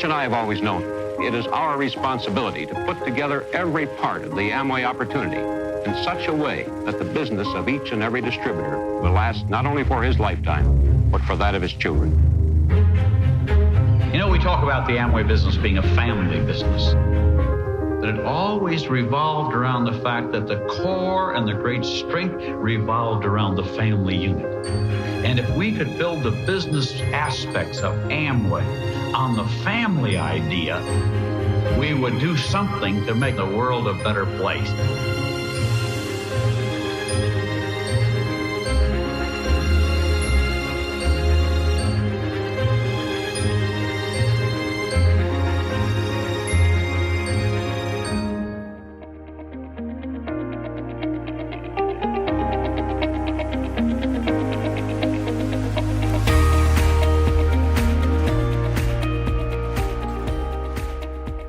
Rich and I have always known it is our responsibility to put together every part of the Amway opportunity in such a way that the business of each and every distributor will last not only for his lifetime, but for that of his children. You know, we talk about the Amway business being a family business, that it always revolved around the fact that the core and the great strength revolved around the family unit. And if we could build the business aspects of Amway on the family idea, we would do something to make the world a better place.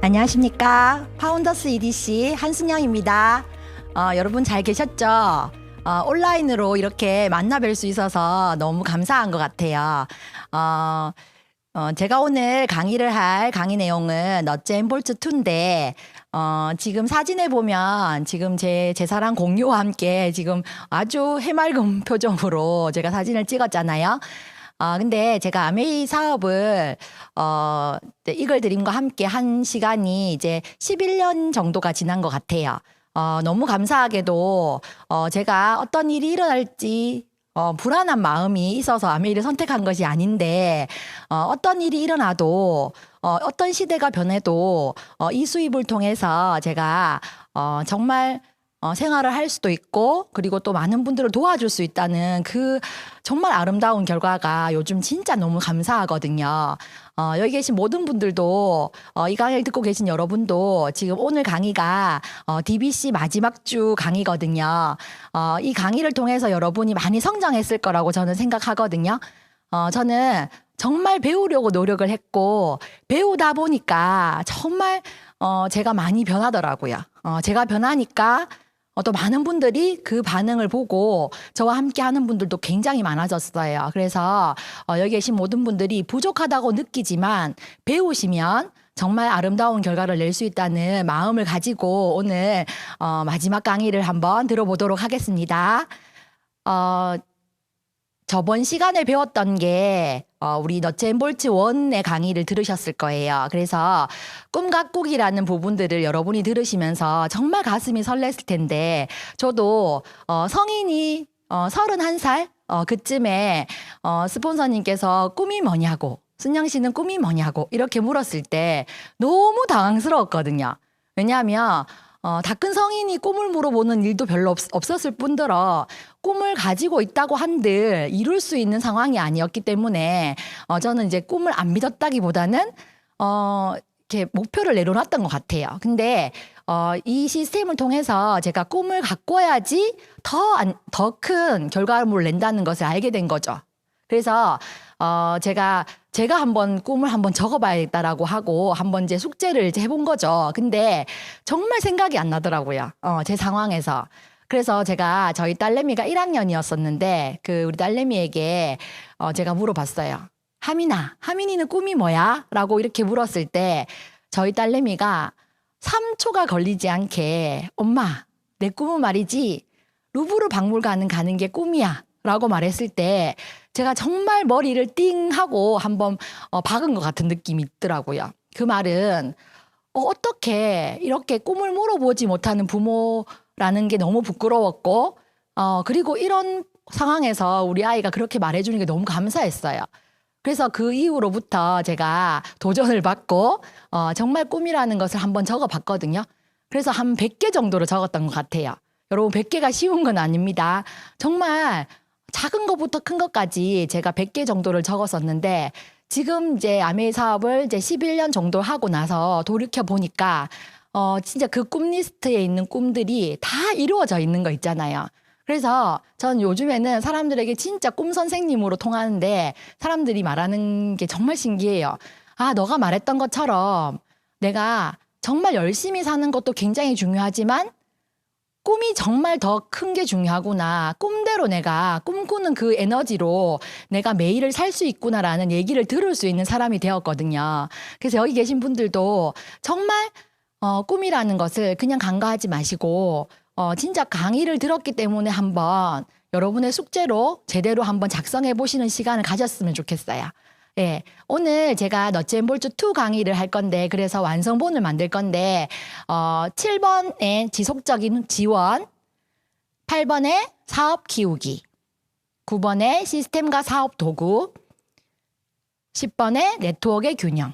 안녕하십니까. 파운더스 EDC 한순영입니다. 여러분 잘 계셨죠? 온라인으로 이렇게 만나 뵐 수 있어서 너무 감사한 것 같아요. 제가 오늘 강의를 할 강의 내용은 넛앤 볼트 2인데 지금 사진에 보면 지금 제 사랑 공유와 함께 지금 아주 해맑은 표정으로 제가 사진을 찍었잖아요. 근데 제가 아메이 사업을, 이글 드림과 함께 한 시간이 이제 11년 정도가 지난 것 같아요. 너무 감사하게도, 제가 어떤 일이 일어날지, 불안한 마음이 있어서 아메이를 선택한 것이 아닌데, 어떤 일이 일어나도, 어떤 시대가 변해도, 이 수입을 통해서 제가, 정말 생활을 할 수도 있고 그리고 또 많은 분들을 도와줄 수 있다는 그 정말 아름다운 결과가 요즘 진짜 너무 감사하거든요. 여기 계신 모든 분들도 이 강의를 듣고 계신 여러분도 지금 오늘 강의가 DBC 마지막 주 강의거든요. 이 강의를 통해서 여러분이 많이 성장했을 거라고 저는 생각하거든요. 저는 정말 배우려고 노력을 했고 배우다 보니까 정말 제가 많이 변하더라고요. 제가 변하니까 또 많은 분들이 그 반응을 보고 저와 함께 하는 분들도 굉장히 많아졌어요. 그래서 여기 계신 모든 분들이 부족하다고 느끼지만 배우시면 정말 아름다운 결과를 낼 수 있다는 마음을 가지고 오늘 마지막 강의를 한번 들어보도록 하겠습니다. 저번 시간에 배웠던 게 우리 넛앤 볼트 1의 강의를 들으셨을 거예요. 그래서 꿈 가꾸기라는 부분들을 여러분이 들으시면서 정말 가슴이 설렜을 텐데 저도 성인이 31살 그쯤에 스폰서님께서 꿈이 뭐냐고 순영 씨는 꿈이 뭐냐고 이렇게 물었을 때 너무 당황스러웠거든요. 왜냐하면 다 큰 성인이 꿈을 물어보는 일도 별로 없었을 뿐더러 꿈을 가지고 있다고 한들 이룰 수 있는 상황이 아니었기 때문에 저는 이제 꿈을 안 믿었다기보다는 이렇게 목표를 내려놨던 것 같아요. 근데 이 시스템을 통해서 제가 꿈을 가꿔야지 더 큰 결과물을 낸다는 것을 알게 된 거죠. 그래서 제가 한번 꿈을 한번 적어봐야겠다라고 하고 한번 이제 숙제를 이제 해본 거죠. 근데 정말 생각이 안 나더라고요. 제 상황에서. 그래서 제가 저희 딸내미가 1학년이었었는데 우리 딸내미에게 제가 물어봤어요. 하민이는 꿈이 뭐야? 라고 이렇게 물었을 때 저희 딸내미가 3초가 걸리지 않게 엄마, 내 꿈은 말이지 루브르 박물관은 가는 게 꿈이야. 라고 말했을 때 제가 정말 머리를 띵 하고 한번 박은 것 같은 느낌이 있더라고요. 그 말은 어떻게 이렇게 꿈을 물어보지 못하는 부모라는 게 너무 부끄러웠고 그리고 이런 상황에서 우리 아이가 그렇게 말해주는 게 너무 감사했어요. 그래서 그 이후로부터 제가 도전을 받고 정말 꿈이라는 것을 한번 적어봤거든요. 그래서 한 100개 정도로 적었던 것 같아요. 여러분 100개가 쉬운 건 아닙니다. 정말 작은 것부터 큰 것까지 제가 100개 정도를 적었었는데 지금 이제 아메이 사업을 이제 11년 정도 하고 나서 돌이켜 보니까 진짜 그 꿈 리스트에 있는 꿈들이 다 이루어져 있는 거 있잖아요. 그래서 전 요즘에는 사람들에게 진짜 꿈 선생님으로 통하는데 사람들이 말하는 게 정말 신기해요. 너가 말했던 것처럼 내가 정말 열심히 사는 것도 굉장히 중요하지만 꿈이 정말 더 큰 게 중요하구나. 꿈대로 내가 꿈꾸는 그 에너지로 내가 매일을 살 수 있구나라는 얘기를 들을 수 있는 사람이 되었거든요. 그래서 여기 계신 분들도 정말 꿈이라는 것을 그냥 간과하지 마시고 진짜 강의를 들었기 때문에 한번 여러분의 숙제로 제대로 한번 작성해 보시는 시간을 가졌으면 좋겠어요. 예, 오늘 제가 넛앤볼트 2 강의를 할 건데 그래서 완성본을 만들 건데 7번에 지속적인 지원, 8번에 사업 키우기, 9번에 시스템과 사업 도구, 10번에 네트워크의 균형,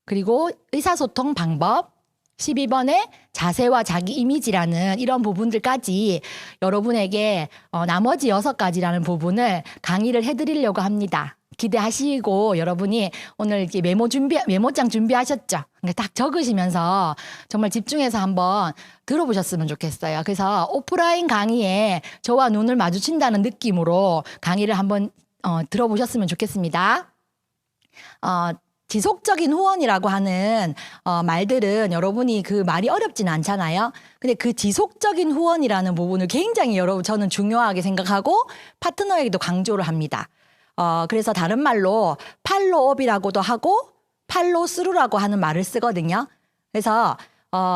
그리고 의사소통 방법, 12번에 자세와 자기 이미지라는 이런 부분들까지 여러분에게 나머지 6가지라는 부분을 강의를 해드리려고 합니다. 기대하시고 여러분이 오늘 이렇게 메모장 준비하셨죠? 딱 적으시면서 정말 집중해서 한번 들어보셨으면 좋겠어요. 그래서 오프라인 강의에 저와 눈을 마주친다는 느낌으로 강의를 한번 들어보셨으면 좋겠습니다. 지속적인 후원이라고 하는 말들은 여러분이 그 말이 어렵진 않잖아요. 근데 그 지속적인 후원이라는 부분을 굉장히 저는 중요하게 생각하고 파트너에게도 강조를 합니다. 그래서 다른 말로 팔로업이라고도 하고 팔로스루라고 하는 말을 쓰거든요. 그래서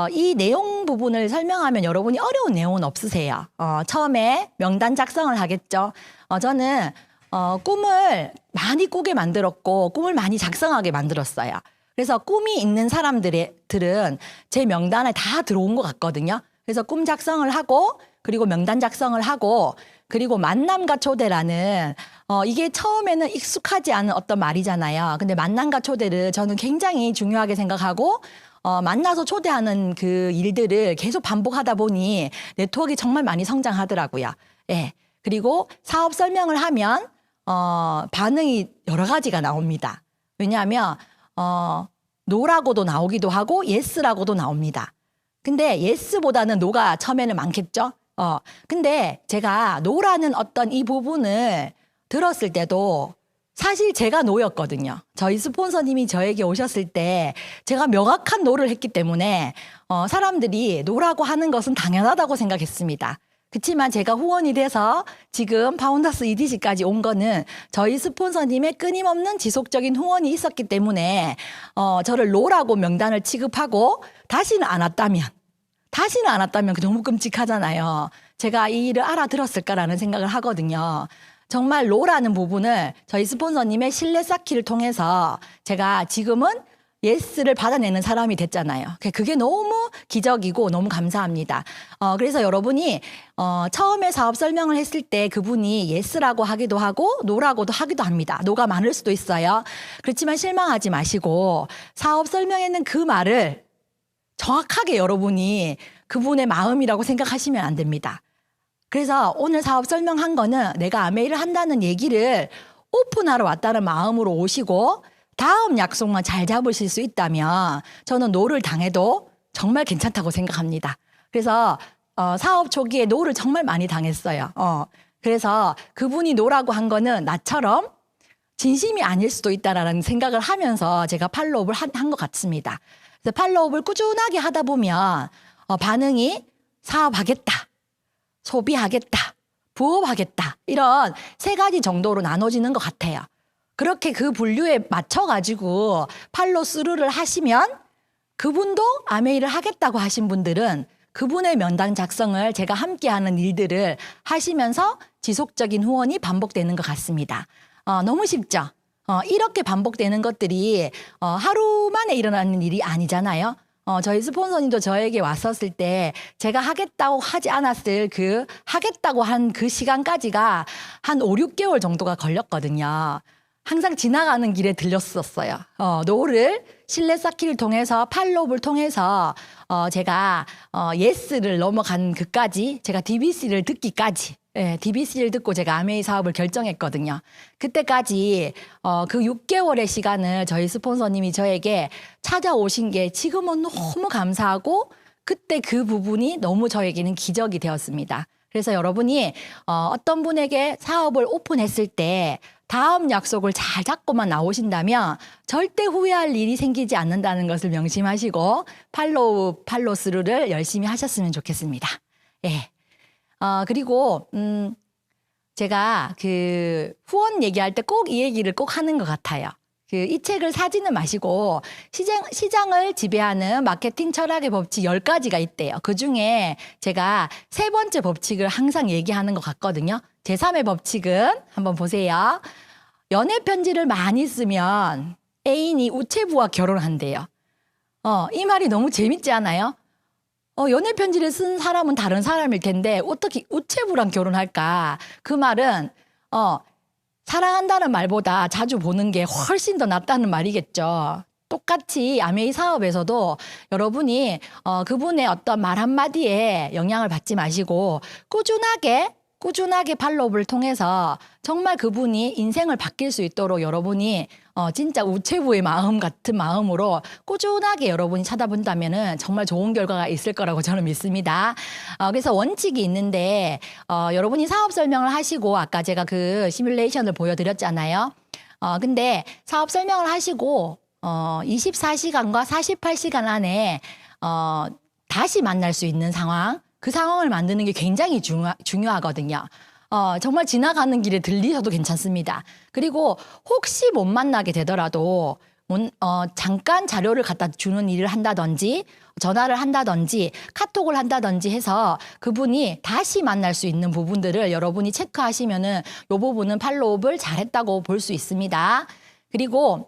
이 내용 부분을 설명하면 여러분이 어려운 내용은 없으세요. 처음에 명단 작성을 하겠죠. 저는 꿈을 많이 꾸게 만들었고 꿈을 많이 작성하게 만들었어요. 그래서 꿈이 있는 사람들은 제 명단에 다 들어온 것 같거든요. 그래서 꿈 작성을 하고 그리고 명단 작성을 하고 그리고 만남과 초대라는 이게 처음에는 익숙하지 않은 어떤 말이잖아요. 근데 만남과 초대를 저는 굉장히 중요하게 생각하고 만나서 초대하는 그 일들을 계속 반복하다 보니 네트워크가 정말 많이 성장하더라고요. 예. 그리고 사업 설명을 하면 반응이 여러 가지가 나옵니다. 왜냐하면 노라고도 나오기도 하고 예스라고도 나옵니다. 근데 예스보다는 노가 처음에는 많겠죠. 근데 제가 노라는 어떤 이 부분을 들었을 때도 사실 제가 노였거든요. 저희 스폰서님이 저에게 오셨을 때 제가 명확한 노를 했기 때문에 사람들이 노라고 하는 것은 당연하다고 생각했습니다. 그렇지만 제가 후원이 돼서 지금 파운더스 EDC까지 온 거는 저희 스폰서님의 끊임없는 지속적인 후원이 있었기 때문에 저를 노라고 명단을 취급하고 다시는 안 왔다면 너무 끔찍하잖아요. 제가 이 일을 알아들었을까라는 생각을 하거든요. 정말 노라는 부분을 저희 스폰서님의 신뢰 쌓기를 통해서 제가 지금은 예스를 받아내는 사람이 됐잖아요. 그게 너무 기적이고 너무 감사합니다. 그래서 여러분이 처음에 사업 설명을 했을 때 그분이 예스라고 하기도 하고 노라고도 하기도 합니다. 노가 많을 수도 있어요. 그렇지만 실망하지 마시고 사업 설명에는 그 말을 정확하게 여러분이 그분의 마음이라고 생각하시면 안 됩니다. 그래서 오늘 사업 설명한 거는 내가 아메이를 한다는 얘기를 오픈하러 왔다는 마음으로 오시고 다음 약속만 잘 잡으실 수 있다면 저는 노를 당해도 정말 괜찮다고 생각합니다. 그래서 사업 초기에 노를 정말 많이 당했어요. 그래서 그분이 노라고 한 거는 나처럼 진심이 아닐 수도 있다라는 생각을 하면서 제가 팔로우업을 한 것 같습니다. 그래서 팔로우업을 꾸준하게 하다 보면 반응이 사업하겠다, 소비하겠다, 부업하겠다 이런 3가지 정도로 나눠지는 것 같아요. 그렇게 그 분류에 맞춰가지고 팔로스루를 하시면 그분도 아메이를 하겠다고 하신 분들은 그분의 명단 작성을 제가 함께하는 일들을 하시면서 지속적인 후원이 반복되는 것 같습니다. 너무 쉽죠? 이렇게 반복되는 것들이 하루 만에 일어나는 일이 아니잖아요. 저희 스폰서님도 저에게 왔었을 때 제가 하겠다고 하지 않았을 하겠다고 한 그 시간까지가 한 5, 6개월 정도가 걸렸거든요. 항상 지나가는 길에 들렸었어요. 노를 신뢰 쌓기를 통해서 팔로우업을 통해서 제가 예스를 넘어간 그까지 제가 DBC를 듣기까지 DBC를 듣고 제가 아메이 사업을 결정했거든요. 그때까지 그 6개월의 시간을 저희 스폰서님이 저에게 찾아오신 게 지금은 너무 감사하고 그때 그 부분이 너무 저에게는 기적이 되었습니다. 그래서 여러분이 어떤 분에게 사업을 오픈했을 때 다음 약속을 잘 잡고만 나오신다면 절대 후회할 일이 생기지 않는다는 것을 명심하시고 팔로스루를 열심히 하셨으면 좋겠습니다. 예. 그리고 제가 그 후원 얘기할 때 꼭 이 얘기를 꼭 하는 것 같아요. 이 책을 사지는 마시고 시장을 지배하는 마케팅 철학의 법칙 10가지가 있대요. 그중에 제가 세 번째 법칙을 항상 얘기하는 것 같거든요. 제3의 법칙은 한번 보세요. 연애 편지를 많이 쓰면 애인이 우체부와 결혼한대요. 이 말이 너무 재밌지 않아요? 연애 편지를 쓴 사람은 다른 사람일 텐데 어떻게 우체부랑 결혼할까? 그 말은 사랑한다는 말보다 자주 보는 게 훨씬 더 낫다는 말이겠죠. 똑같이 아메이 사업에서도 여러분이 그분의 어떤 말 한마디에 영향을 받지 마시고 꾸준하게 팔로우를 통해서 정말 그분이 인생을 바뀔 수 있도록 여러분이 진짜 우체부의 마음 같은 마음으로 꾸준하게 여러분이 찾아본다면은 정말 좋은 결과가 있을 거라고 저는 믿습니다. 그래서 원칙이 있는데 여러분이 사업 설명을 하시고 아까 제가 그 시뮬레이션을 보여드렸잖아요. 근데 사업 설명을 하시고 24시간과 48시간 안에 다시 만날 수 있는 상황, 그 상황을 만드는 게 굉장히 중요하거든요. 정말 지나가는 길에 들리셔도 괜찮습니다. 그리고 혹시 못 만나게 되더라도 잠깐 자료를 갖다 주는 일을 한다든지 전화를 한다든지 카톡을 한다든지 해서 그분이 다시 만날 수 있는 부분들을 여러분이 체크하시면은 이 부분은 팔로우업을 잘했다고 볼 수 있습니다. 그리고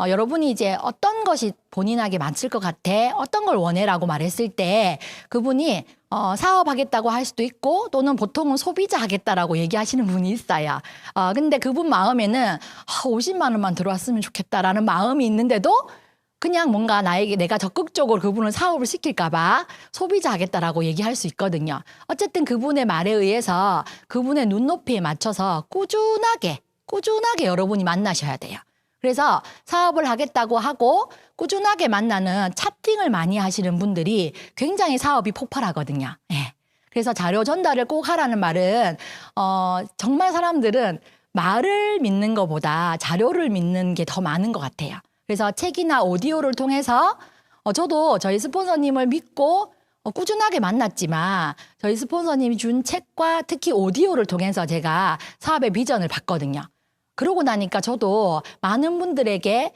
여러분이 이제 어떤 것이 본인에게 맞을 것 같아, 어떤 걸 원해라고 말했을 때 그분이 사업하겠다고 할 수도 있고 또는 보통은 소비자 하겠다라고 얘기하시는 분이 있어요. 근데 그분 마음에는 50만 원만 들어왔으면 좋겠다라는 마음이 있는데도 그냥 뭔가 내가 적극적으로 그분을 사업을 시킬까 봐 소비자 하겠다라고 얘기할 수 있거든요. 어쨌든 그분의 말에 의해서 그분의 눈높이에 맞춰서 꾸준하게 여러분이 만나셔야 돼요. 그래서 사업을 하겠다고 하고 꾸준하게 만나는 차팅을 많이 하시는 분들이 굉장히 사업이 폭발하거든요. 예. 그래서 자료 전달을 꼭 하라는 말은 정말 사람들은 말을 믿는 것보다 자료를 믿는 게 더 많은 것 같아요. 그래서 책이나 오디오를 통해서 저도 저희 스폰서님을 믿고 꾸준하게 만났지만 저희 스폰서님이 준 책과 특히 오디오를 통해서 제가 사업의 비전을 봤거든요. 그러고 나니까 저도 많은 분들에게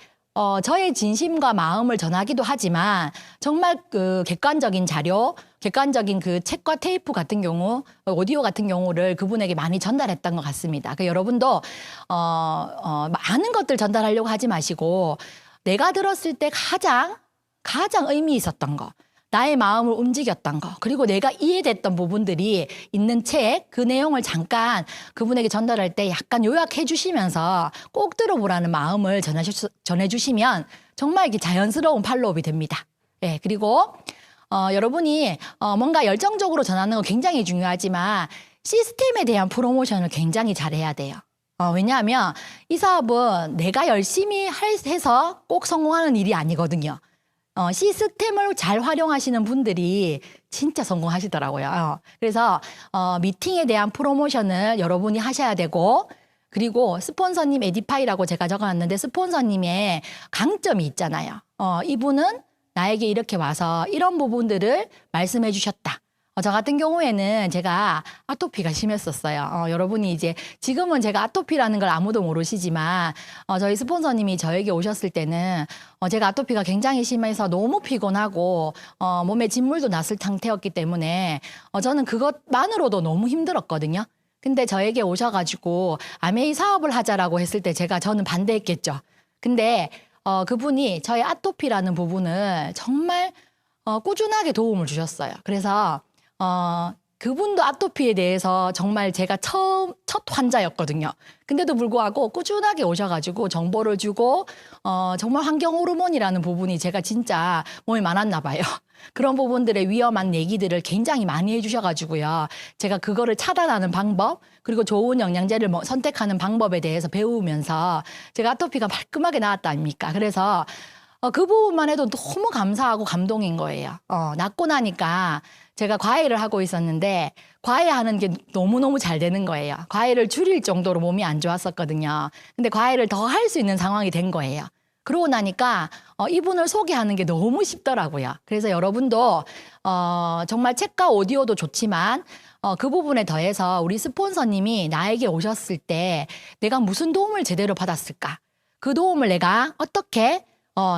저의 진심과 마음을 전하기도 하지만 정말 그 객관적인 자료, 객관적인 그 책과 테이프 같은 경우, 오디오 같은 경우를 그분에게 많이 전달했던 것 같습니다. 그 여러분도 많은 것들 전달하려고 하지 마시고 내가 들었을 때 가장 의미 있었던 거, 나의 마음을 움직였던 거, 그리고 내가 이해됐던 부분들이 있는 책, 그 내용을 잠깐 그분에게 전달할 때 약간 요약해 주시면서 꼭 들어보라는 마음을 전해주시면 정말 이게 자연스러운 팔로우업이 됩니다. 예, 그리고 여러분이 뭔가 열정적으로 전하는 거 굉장히 중요하지만 시스템에 대한 프로모션을 굉장히 잘해야 돼요. 왜냐하면 이 사업은 내가 열심히 해서 꼭 성공하는 일이 아니거든요. 시스템을 잘 활용하시는 분들이 진짜 성공하시더라고요. 그래서 미팅에 대한 프로모션을 여러분이 하셔야 되고 그리고 스폰서님 에디파이라고 제가 적어놨는데 스폰서님의 강점이 있잖아요. 이분은 나에게 이렇게 와서 이런 부분들을 말씀해 주셨다. 저 같은 경우에는 제가 아토피가 심했었어요. 여러분이 이제 지금은 제가 아토피라는 걸 아무도 모르시지만 저희 스폰서님이 저에게 오셨을 때는 제가 아토피가 굉장히 심해서 너무 피곤하고 몸에 진물도 났을 상태였기 때문에 저는 그것만으로도 너무 힘들었거든요. 근데 저에게 오셔가지고 아메이 사업을 하자라고 했을 때 저는 반대했겠죠. 근데 그분이 저의 아토피라는 부분을 정말 꾸준하게 도움을 주셨어요. 그래서 그분도 아토피에 대해서 정말 제가 첫 환자였거든요. 근데도 불구하고 꾸준하게 오셔가지고 정보를 주고 정말 환경 호르몬이라는 부분이 제가 진짜 몸에 많았나 봐요. 그런 부분들의 위험한 얘기들을 굉장히 많이 해주셔가지고요. 제가 그거를 차단하는 방법 그리고 좋은 영양제를 선택하는 방법에 대해서 배우면서 제가 아토피가 말끔하게 나았다 아닙니까? 그래서 그 부분만 해도 너무 감사하고 감동인 거예요. 낫고 나니까 제가 과외를 하고 있었는데 과외하는 게 너무너무 잘 되는 거예요. 과외를 줄일 정도로 몸이 안 좋았었거든요. 근데 과외를 더 할 수 있는 상황이 된 거예요. 그러고 나니까 이분을 소개하는 게 너무 쉽더라고요. 그래서 여러분도 정말 책과 오디오도 좋지만 그 부분에 더해서 우리 스폰서님이 나에게 오셨을 때 내가 무슨 도움을 제대로 받았을까? 그 도움을 내가 어떻게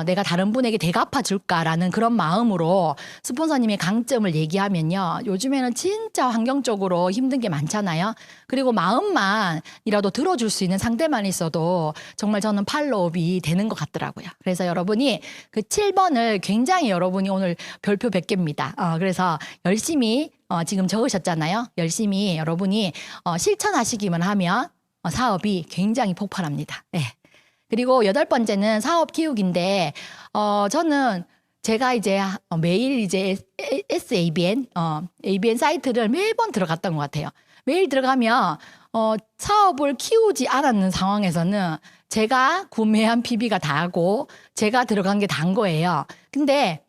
내가 다른 분에게 대갚아 줄까라는 그런 마음으로 스폰서님의 강점을 얘기하면요. 요즘에는 진짜 환경적으로 힘든 게 많잖아요. 그리고 마음만이라도 들어줄 수 있는 상대만 있어도 정말 저는 팔로업이 되는 것 같더라고요. 그래서 여러분이 그 7번을 굉장히 여러분이 오늘 별표 100개입니다. 그래서 열심히 지금 적으셨잖아요. 열심히 여러분이 실천하시기만 하면 사업이 굉장히 폭발합니다. 네. 그리고 8번째는 사업 키우기인데, 저는 제가 이제 매일 이제 SABN, ABN 사이트를 매번 들어갔던 것 같아요. 매일 들어가면, 사업을 키우지 않았는 상황에서는 제가 구매한 PB가 다고 제가 들어간 게 단 거예요. 근데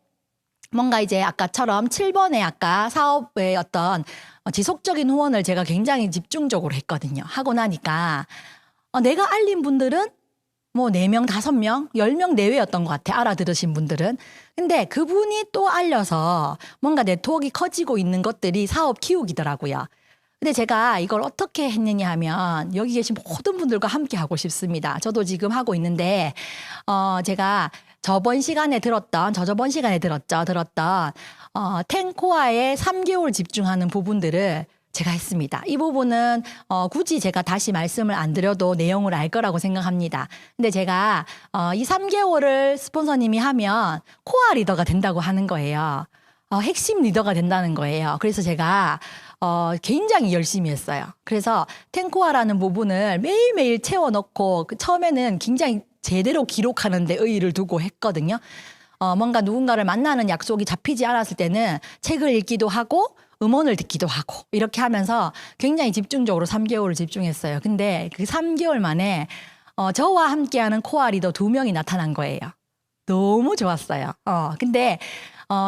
뭔가 이제 아까처럼 7번에 아까 사업의 어떤 지속적인 후원을 제가 굉장히 집중적으로 했거든요. 하고 나니까, 내가 알린 분들은 뭐 4명, 5명, 10명 내외였던 것 같아. 알아들으신 분들은. 근데 그분이 또 알려서 뭔가 네트워크가 커지고 있는 것들이 사업 키우기더라고요. 근데 제가 이걸 어떻게 했느냐 하면 여기 계신 모든 분들과 함께 하고 싶습니다. 저도 지금 하고 있는데 제가 저번 시간에 들었던 텐코아에 3개월 집중하는 부분들을 제가 했습니다. 이 부분은 굳이 제가 다시 말씀을 안 드려도 내용을 알 거라고 생각합니다. 근데 제가 이 3개월을 스폰서님이 하면 코어 리더가 된다고 하는 거예요. 핵심 리더가 된다는 거예요. 그래서 제가 굉장히 열심히 했어요. 그래서 텐코아라는 부분을 매일매일 채워넣고 처음에는 굉장히 제대로 기록하는 데 의의를 두고 했거든요. 뭔가 누군가를 만나는 약속이 잡히지 않았을 때는 책을 읽기도 하고 음원을 듣기도 하고 이렇게 하면서 굉장히 집중적으로 3개월을 집중했어요. 근데 그 3개월 만에 저와 함께하는 코어 리더 2명이 나타난 거예요. 너무 좋았어요. 근데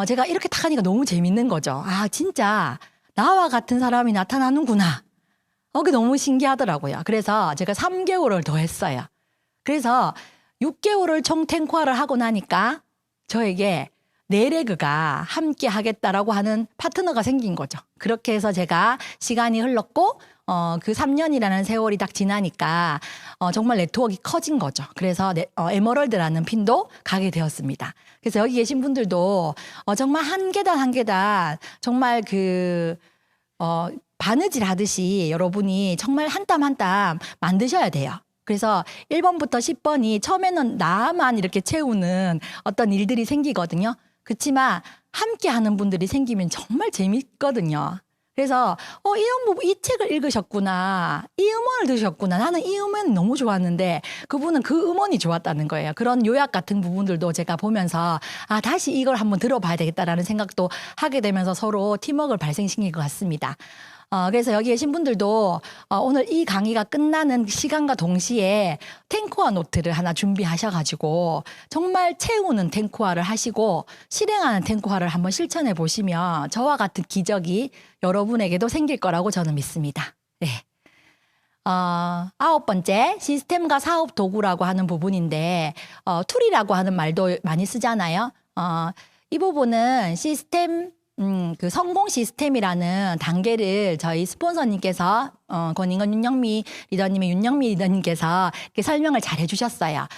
제가 이렇게 딱 하니까 너무 재밌는 거죠. 아 진짜 나와 같은 사람이 나타나는구나. 그게 너무 신기하더라고요. 그래서 제가 3개월을 더 했어요. 그래서 6개월을 총 탱코아를 하고 나니까 저에게 네레그가 함께 하겠다라고 하는 파트너가 생긴 거죠. 그렇게 해서 제가 시간이 흘렀고 그 3년이라는 세월이 딱 지나니까 정말 네트워크가 커진 거죠. 그래서 에머럴드라는 핀도 가게 되었습니다. 그래서 여기 계신 분들도 정말 한 계단 한 계단 정말 바느질 하듯이 여러분이 정말 한 땀 한 땀 만드셔야 돼요. 그래서 1번부터 10번이 처음에는 나만 이렇게 채우는 어떤 일들이 생기거든요. 그렇지만 함께 하는 분들이 생기면 정말 재밌거든요. 그래서 이 책을 읽으셨구나. 이 음원을 들으셨구나. 나는 이 음원이 너무 좋았는데 그분은 그 음원이 좋았다는 거예요. 그런 요약 같은 부분들도 제가 보면서 다시 이걸 한번 들어봐야 되겠다라는 생각도 하게 되면서 서로 팀워크를 발생시킨 것 같습니다. 그래서 여기 계신 분들도 오늘 이 강의가 끝나는 시간과 동시에 탱코아 노트를 하나 준비하셔가지고 정말 채우는 탱코아를 하시고 실행하는 탱코아를 한번 실천해 보시면 저와 같은 기적이 여러분에게도 생길 거라고 저는 믿습니다. 네. 9번째 시스템과 사업 도구라고 하는 부분인데 툴이라고 하는 말도 많이 쓰잖아요. 이 부분은 시스템 그 성공 시스템이라는 단계를 저희 스폰서님께서 권인건 윤영미 리더님께서 이렇게 설명을 잘 해주셨어요.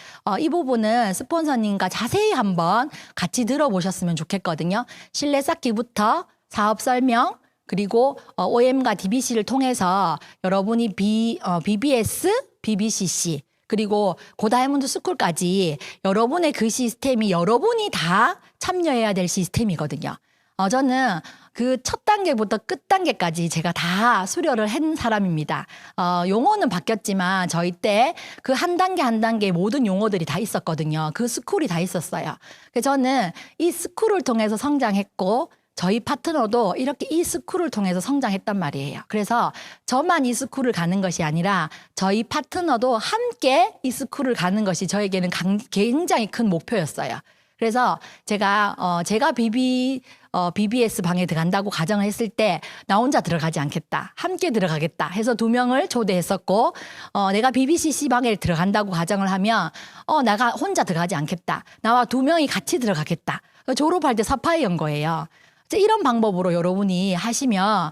이 부분은 스폰서님과 자세히 한번 같이 들어보셨으면 좋겠거든요. 신뢰 쌓기부터 사업 설명 그리고 OM과 DBC를 통해서 여러분이 BBS, BBCC 그리고 고다이몬드 스쿨까지 여러분의 그 시스템이 여러분이 다 참여해야 될 시스템이거든요. 저는 그 첫 단계부터 끝 단계까지 제가 다 수료를 한 사람입니다. 용어는 바뀌었지만 저희 때 그 한 단계 한 단계 모든 용어들이 다 있었거든요. 그 스쿨이 다 있었어요. 그래서 저는 이 스쿨을 통해서 성장했고 저희 파트너도 이렇게 이 스쿨을 통해서 성장했단 말이에요. 그래서 저만 이 스쿨을 가는 것이 아니라 저희 파트너도 함께 이 스쿨을 가는 것이 저에게는 굉장히 큰 목표였어요. 그래서 제가 BBS 방에 들어간다고 가정을 했을 때 나 혼자 들어가지 않겠다. 함께 들어가겠다 해서 2명을 초대했었고 내가 BBCC 방에 들어간다고 가정을 하면 내가 혼자 들어가지 않겠다. 나와 2명이 같이 들어가겠다. 졸업할 때 사파이 연 거예요. 이런 방법으로 여러분이 하시면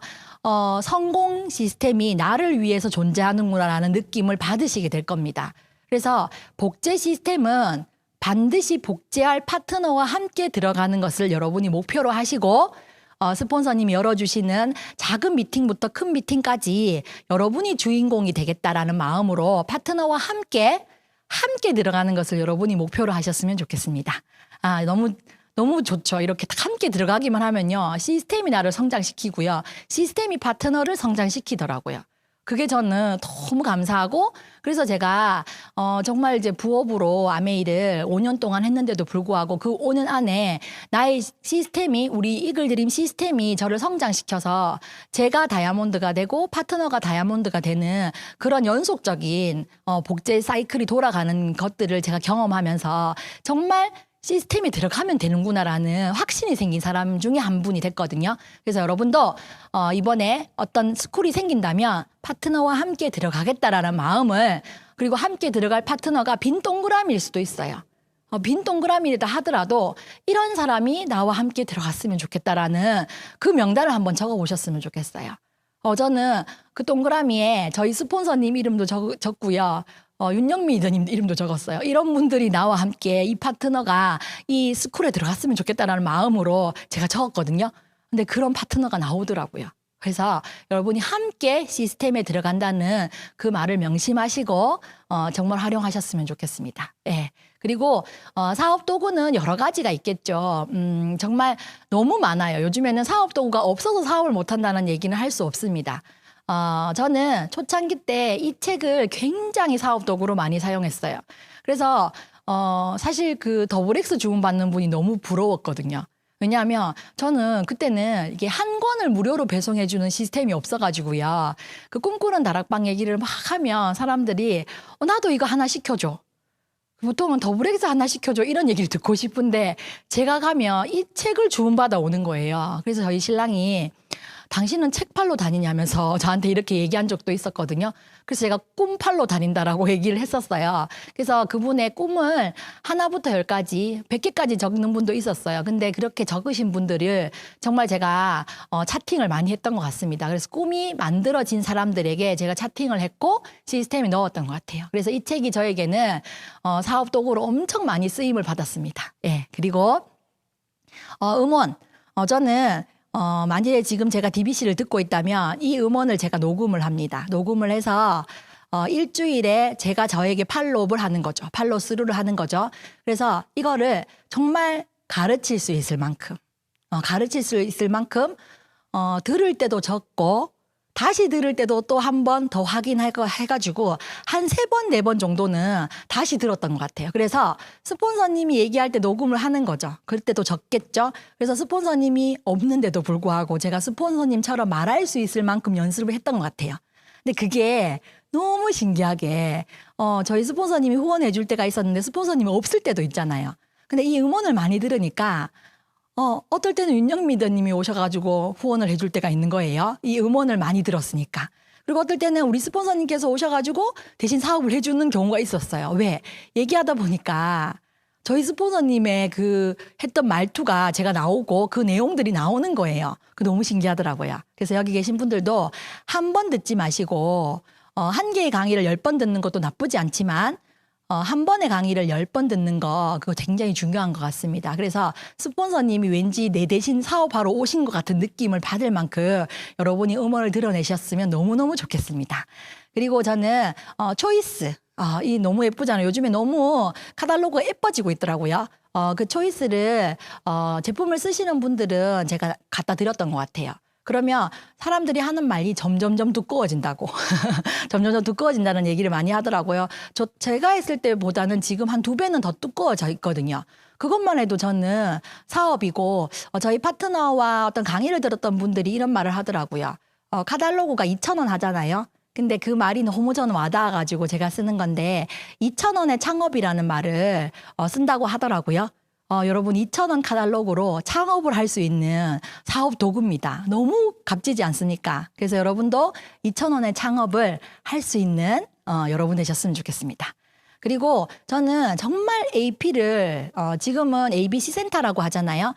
성공 시스템이 나를 위해서 존재하는구나라는 느낌을 받으시게 될 겁니다. 그래서 복제 시스템은 반드시 복제할 파트너와 함께 들어가는 것을 여러분이 목표로 하시고 스폰서님이 열어주시는 작은 미팅부터 큰 미팅까지 여러분이 주인공이 되겠다라는 마음으로 파트너와 함께 들어가는 것을 여러분이 목표로 하셨으면 좋겠습니다. 너무 좋죠. 이렇게 함께 들어가기만 하면요. 시스템이 나를 성장시키고요. 시스템이 파트너를 성장시키더라고요. 그게 저는 너무 감사하고 그래서 제가 정말 이제 부업으로 아메이를 5년 동안 했는데도 불구하고 그 5년 안에 나의 시스템이 우리 이글드림 시스템이 저를 성장시켜서 제가 다이아몬드가 되고 파트너가 다이아몬드가 되는 그런 연속적인 복제 사이클이 돌아가는 것들을 제가 경험하면서 정말 시스템에 들어가면 되는구나라는 확신이 생긴 사람 중에 한 분이 됐거든요. 그래서 여러분도 이번에 어떤 스쿨이 생긴다면 파트너와 함께 들어가겠다라는 마음을 그리고 함께 들어갈 파트너가 빈 동그라미일 수도 있어요. 빈 동그라미이다 하더라도 이런 사람이 나와 함께 들어갔으면 좋겠다라는 그 명단을 한번 적어보셨으면 좋겠어요. 저는 그 동그라미에 저희 스폰서님 이름도 적고요. 윤영미 리더님 이름도 적었어요. 이런 분들이 나와 함께 이 파트너가 이 스쿨에 들어갔으면 좋겠다라는 마음으로 제가 적었거든요. 근데 그런 파트너가 나오더라고요. 그래서 여러분이 함께 시스템에 들어간다는 그 말을 명심하시고 정말 활용하셨으면 좋겠습니다. 예. 그리고 사업 도구는 여러 가지가 있겠죠. 정말 너무 많아요. 요즘에는 사업 도구가 없어서 사업을 못한다는 얘기는 할 수 없습니다. 저는 초창기 때 이 책을 굉장히 사업 도구로 많이 사용했어요. 그래서 사실 그 더블X 주문받는 분이 너무 부러웠거든요. 왜냐하면 저는 그때는 이게 한 권을 무료로 배송해주는 시스템이 없어가지고요. 그 꿈꾸는 다락방 얘기를 막 하면 사람들이 나도 이거 하나 시켜줘. 보통은 더블X 하나 시켜줘 이런 얘기를 듣고 싶은데 제가 가면 이 책을 주문받아 오는 거예요. 그래서 저희 신랑이 당신은 책팔로 다니냐면서 저한테 이렇게 얘기한 적도 있었거든요. 그래서 제가 꿈팔로 다닌다라고 얘기를 했었어요. 그래서 그분의 꿈을 하나부터 10까지, 100개까지 적는 분도 있었어요. 근데 그렇게 적으신 분들을 정말 제가 차팅을 많이 했던 것 같습니다. 그래서 꿈이 만들어진 사람들에게 제가 차팅을 했고 시스템에 넣었던 것 같아요. 그래서 이 책이 저에게는 사업 도구로 엄청 많이 쓰임을 받았습니다. 예. 그리고 음원. 저는 만약에 지금 제가 DBC를 듣고 있다면 이 음원을 제가 녹음을 합니다. 녹음을 해서 일주일에 제가 저에게 팔로우를 하는 거죠. 팔로우 스루를 하는 거죠. 그래서 이거를 정말 가르칠 수 있을 만큼 들을 때도 적고 다시 들을 때도 또 한 번 더 확인해가지고 한 3번, 4번 정도는 다시 들었던 것 같아요. 그래서 스폰서님이 얘기할 때 녹음을 하는 거죠. 그때도 적겠죠. 그래서 스폰서님이 없는데도 불구하고 제가 스폰서님처럼 말할 수 있을 만큼 연습을 했던 것 같아요. 근데 그게 너무 신기하게 저희 스폰서님이 후원해 줄 때가 있었는데 스폰서님이 없을 때도 있잖아요. 근데 이 음원을 많이 들으니까 어떨 때는 윤영미 리더님이 오셔가지고 후원을 해줄 때가 있는 거예요. 이 음원을 많이 들었으니까. 그리고 어떨 때는 우리 스폰서님께서 오셔가지고 대신 사업을 해주는 경우가 있었어요. 왜? 얘기하다 보니까 저희 스폰서님의 그 했던 말투가 제가 나오고 그 내용들이 나오는 거예요. 그 너무 신기하더라고요. 그래서 여기 계신 분들도 한 번 듣지 마시고 한 개의 강의를 10번 듣는 것도 나쁘지 않지만 한 번의 강의를 10번 듣는 거 그거 굉장히 중요한 것 같습니다. 그래서 스폰서님이 왠지 내 대신 사업하러 오신 것 같은 느낌을 받을 만큼 여러분이 음원을 드러내셨으면 너무너무 좋겠습니다. 그리고 저는 초이스 이 너무 예쁘잖아요. 요즘에 너무 카탈로그가 예뻐지고 있더라고요. 그 초이스를 제품을 쓰시는 분들은 제가 갖다 드렸던 것 같아요. 그러면 사람들이 하는 말이 점점점 두꺼워진다고. 점점점 두꺼워진다는 얘기를 많이 하더라고요. 제가 했을 때보다는 지금 한 2배는 더 두꺼워져 있거든요. 그것만 해도 저는 사업이고 저희 파트너와 어떤 강의를 들었던 분들이 이런 말을 하더라고요. 카탈로그가 2,000원 하잖아요. 근데 그 말이 너무 저는 와닿아가지고 제가 쓰는 건데 2,000원의 창업이라는 말을 쓴다고 하더라고요. 여러분 2,000원 카탈로그로 창업을 할 수 있는 사업 도구입니다. 너무 값지지 않습니까? 그래서 여러분도 2,000원의 창업을 할 수 있는 여러분 되셨으면 좋겠습니다. 그리고 저는 정말 AP를 지금은 ABC 센터라고 하잖아요.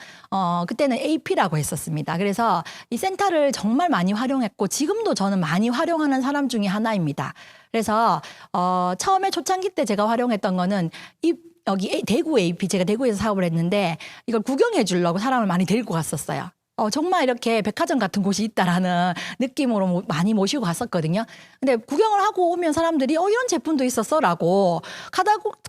그때는 AP라고 했었습니다. 그래서 이 센터를 정말 많이 활용했고 지금도 저는 많이 활용하는 사람 중에 하나입니다. 그래서 처음에 초창기 때 제가 활용했던 거는 여기 대구 AP, 제가 대구에서 사업을 했는데 이걸 구경해 주려고 사람을 많이 데리고 갔었어요. 정말 이렇게 백화점 같은 곳이 있다라는 느낌으로 많이 모시고 갔었거든요. 근데 구경을 하고 오면 사람들이 이런 제품도 있었어라고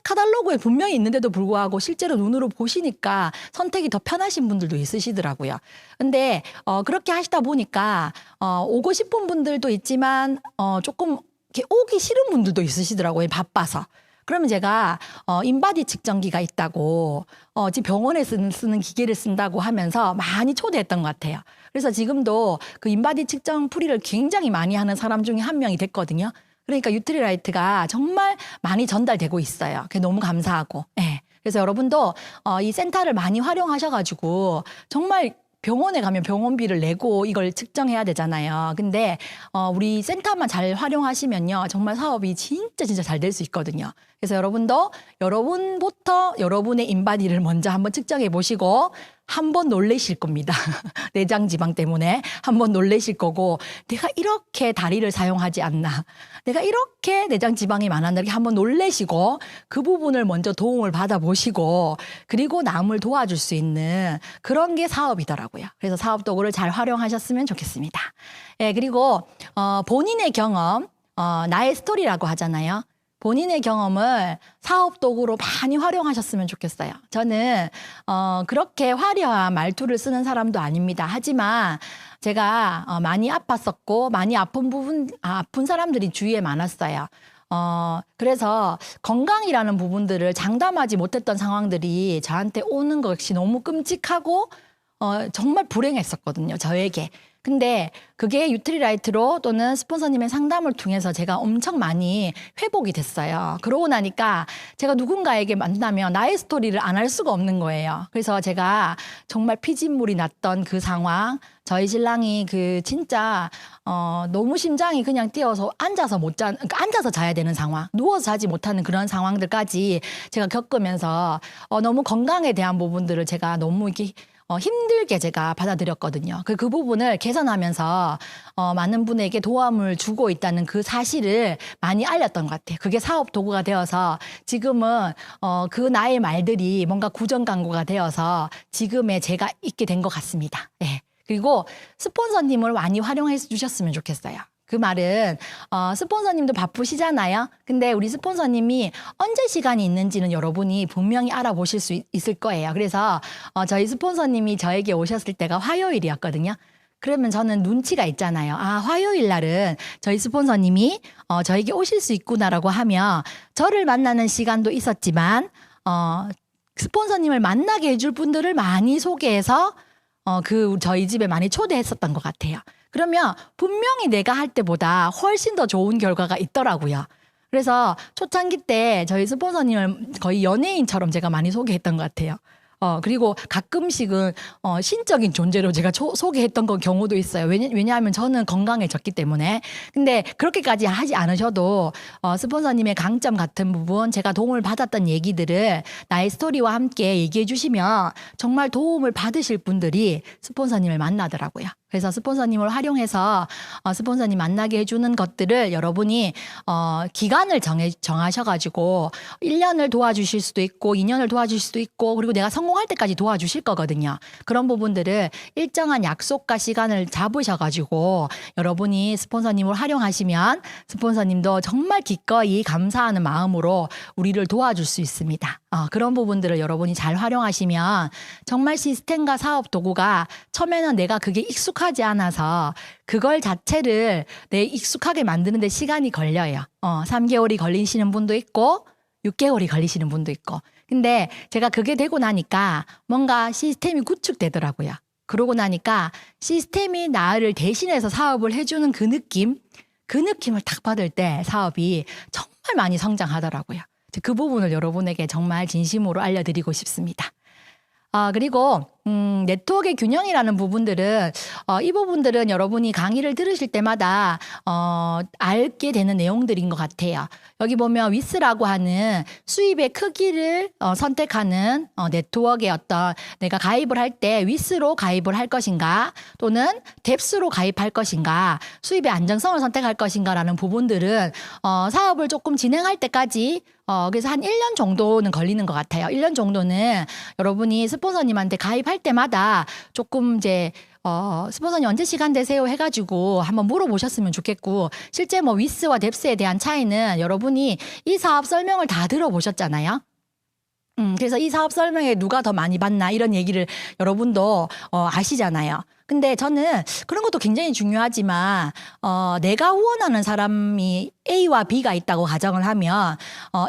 카탈로그에 분명히 있는데도 불구하고 실제로 눈으로 보시니까 선택이 더 편하신 분들도 있으시더라고요. 근데 그렇게 하시다 보니까 오고 싶은 분들도 있지만 조금 이렇게 오기 싫은 분들도 있으시더라고요. 바빠서. 그러면 제가 인바디 측정기가 있다고 지금 병원에 쓰는 기계를 쓴다고 하면서 많이 초대했던 것 같아요. 그래서 지금도 그 인바디 측정 풀이를 굉장히 많이 하는 사람 중에 한 명이 됐거든요. 그러니까 유트리라이트가 정말 많이 전달되고 있어요. 그게 너무 감사하고. 네. 그래서 여러분도 이 센터를 많이 활용하셔가지고 정말 병원에 가면 병원비를 내고 이걸 측정해야 되잖아요. 근데 우리 센터만 잘 활용하시면요. 정말 사업이 진짜 잘 될 수 있거든요. 그래서 여러분도 여러분부터 여러분의 인바디를 먼저 한번 측정해 보시고 한번 놀라실 겁니다. 내장 지방 때문에 한번 놀라실 거고 내가 이렇게 다리를 사용하지 않나. 내가 이렇게 내장 지방이 많았나 이렇게 한번 놀라시고 그 부분을 먼저 도움을 받아보시고 그리고 남을 도와줄 수 있는 그런 게 사업이더라고요. 그래서 사업 도구를 잘 활용하셨으면 좋겠습니다. 예, 그리고 본인의 경험, 나의 스토리라고 하잖아요. 본인의 경험을 사업 도구로 많이 활용하셨으면 좋겠어요. 저는 그렇게 화려한 말투를 쓰는 사람도 아닙니다. 하지만 제가 많이 아팠었고 많이 아픈 사람들이 주위에 많았어요. 그래서 건강이라는 부분들을 장담하지 못했던 상황들이 저한테 오는 것이 너무 끔찍하고 정말 불행했었거든요. 저에게. 근데 그게 유트리라이트로 또는 스폰서님의 상담을 통해서 제가 엄청 많이 회복이 됐어요. 그러고 나니까 제가 누군가에게 만나면 나의 스토리를 안 할 수가 없는 거예요. 그래서 제가 정말 피진물이 났던 그 상황, 저희 신랑이 그 진짜 너무 심장이 그냥 뛰어서 앉아서 자야 되는 상황, 누워서 자지 못하는 그런 상황들까지 제가 겪으면서 너무 건강에 대한 부분들을 제가 너무 이렇게 힘들게 제가 받아들였거든요. 그 부분을 개선하면서 많은 분에게 도움을 주고 있다는 그 사실을 많이 알렸던 것 같아요. 그게 사업 도구가 되어서 지금은 그 나의 말들이 뭔가 구전 광고가 되어서 지금의 제가 있게 된 것 같습니다. 네. 그리고 스폰서님을 많이 활용해 주셨으면 좋겠어요. 그 말은 스폰서님도 바쁘시잖아요. 근데 우리 스폰서님이 언제 시간이 있는지는 여러분이 분명히 알아보실 수 있을 거예요. 그래서 저희 스폰서님이 저에게 오셨을 때가 화요일이었거든요. 그러면 저는 눈치가 있잖아요. 화요일 날은 저희 스폰서님이 저에게 오실 수 있구나라고 하면 저를 만나는 시간도 있었지만 스폰서님을 만나게 해줄 분들을 많이 소개해서 저희 집에 많이 초대했었던 것 같아요. 그러면 분명히 내가 할 때보다 훨씬 더 좋은 결과가 있더라고요. 그래서 초창기 때 저희 스폰서님을 거의 연예인처럼 제가 많이 소개했던 것 같아요. 그리고 가끔씩은 신적인 존재로 제가 소개했던 경우도 있어요. 왜냐하면 저는 건강해졌기 때문에. 근데 그렇게까지 하지 않으셔도 스폰서님의 강점 같은 부분, 제가 도움을 받았던 얘기들을 나의 스토리와 함께 얘기해 주시면 정말 도움을 받으실 분들이 스폰서님을 만나더라고요. 그래서 스폰서님을 활용해서 스폰서님 만나게 해주는 것들을 여러분이 기간을 정하셔가지고 1년을 도와주실 수도 있고 2년을 도와주실 수도 있고 그리고 내가 성공할 때까지 도와주실 거거든요. 그런 부분들을 일정한 약속과 시간을 잡으셔가지고 여러분이 스폰서님을 활용하시면 스폰서님도 정말 기꺼이 감사하는 마음으로 우리를 도와줄 수 있습니다. 그런 부분들을 여러분이 잘 활용하시면 정말 시스템과 사업 도구가 처음에는 내가 그게 익숙하지 않아서 그걸 자체를 내 익숙하게 만드는 데 시간이 걸려요. 3개월이 걸리시는 분도 있고 6개월이 걸리시는 분도 있고. 근데 제가 그게 되고 나니까 뭔가 시스템이 구축되더라고요. 그러고 나니까 시스템이 나를 대신해서 사업을 해주는 그 느낌을 딱 받을 때 사업이 정말 많이 성장하더라고요. 그 부분을 여러분에게 정말 진심으로 알려드리고 싶습니다. 그리고 네트워크의 균형이라는 부분들은 이 부분들은 여러분이 강의를 들으실 때마다 알게 되는 내용들인 것 같아요. 여기 보면 위스라고 하는 수입의 크기를 선택하는 네트워크의 어떤 내가 가입을 할 때 위스로 가입을 할 것인가 또는 뎁스로 가입할 것인가 수입의 안정성을 선택할 것인가라는 부분들은 사업을 조금 진행할 때까지 그래서 한 1년 정도는 걸리는 것 같아요. 1년 정도는 여러분이 스폰서님한테 가입할 때마다 조금 이제 스폰서님 언제 시간 되세요 해가지고 한번 물어보셨으면 좋겠고 실제 뭐 위스와 뎁스에 대한 차이는 여러분이 이 사업 설명을 다 들어보셨잖아요. 그래서 이 사업 설명에 누가 더 많이 받나 이런 얘기를 여러분도 아시잖아요. 근데 저는 그런 것도 굉장히 중요하지만 내가 후원하는 사람이 A와 B가 있다고 가정을 하면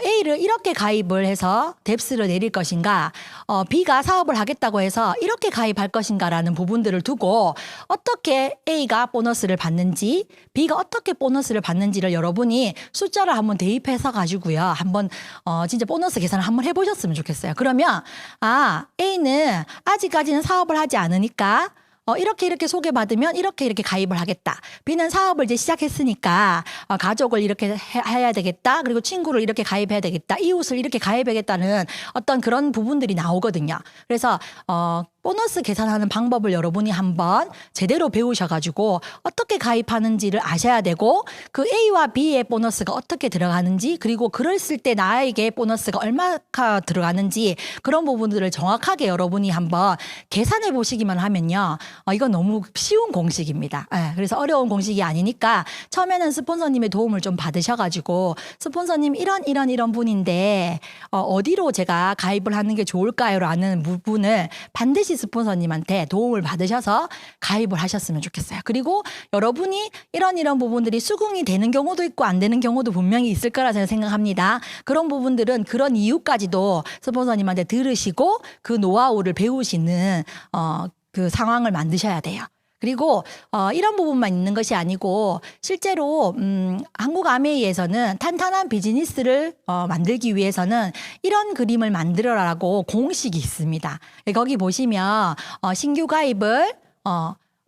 A를 이렇게 가입을 해서 뎁스를 내릴 것인가 B가 사업을 하겠다고 해서 이렇게 가입할 것인가라는 부분들을 두고 어떻게 A가 보너스를 받는지 B가 어떻게 보너스를 받는지를 여러분이 숫자를 한번 대입해서 가지고요. 한번 진짜 보너스 계산을 한번 해보셨으면 좋겠어요. 그러면 A는 아직까지는 사업을 하지 않으니까 이렇게 소개받으면 이렇게 가입을 하겠다. B는 사업을 이제 시작했으니까 가족을 이렇게 해야 되겠다. 그리고 친구를 이렇게 가입해야 되겠다. 이웃을 이렇게 가입해야겠다는 어떤 그런 부분들이 나오거든요. 그래서 보너스 계산하는 방법을 여러분이 한번 제대로 배우셔가지고 어떻게 가입하는지를 아셔야 되고 그 A와 B의 보너스가 어떻게 들어가는지 그리고 그랬을 때 나에게 보너스가 얼마나 들어가는지 그런 부분들을 정확하게 여러분이 한번 계산해 보시기만 하면요. 이건 너무 쉬운 공식입니다. 그래서 어려운 공식이 아니니까 처음에는 스폰서님의 도움을 좀 받으셔가지고 스폰서님 이런 분인데 어디로 제가 가입을 하는 게 좋을까요? 라는 부분을 반드시 스폰서님한테 도움을 받으셔서 가입을 하셨으면 좋겠어요. 그리고 여러분이 이런 부분들이 수긍이 되는 경우도 있고 안 되는 경우도 분명히 있을 거라 저는 생각합니다. 그런 부분들은 그런 이유까지도 스폰서님한테 들으시고 그 노하우를 배우시는 그 상황을 만드셔야 돼요. 그리고 이런 부분만 있는 것이 아니고 실제로 한국 아메이에서는 탄탄한 비즈니스를 만들기 위해서는 이런 그림을 만들어라라고 공식이 있습니다. 거기 보시면 신규 가입을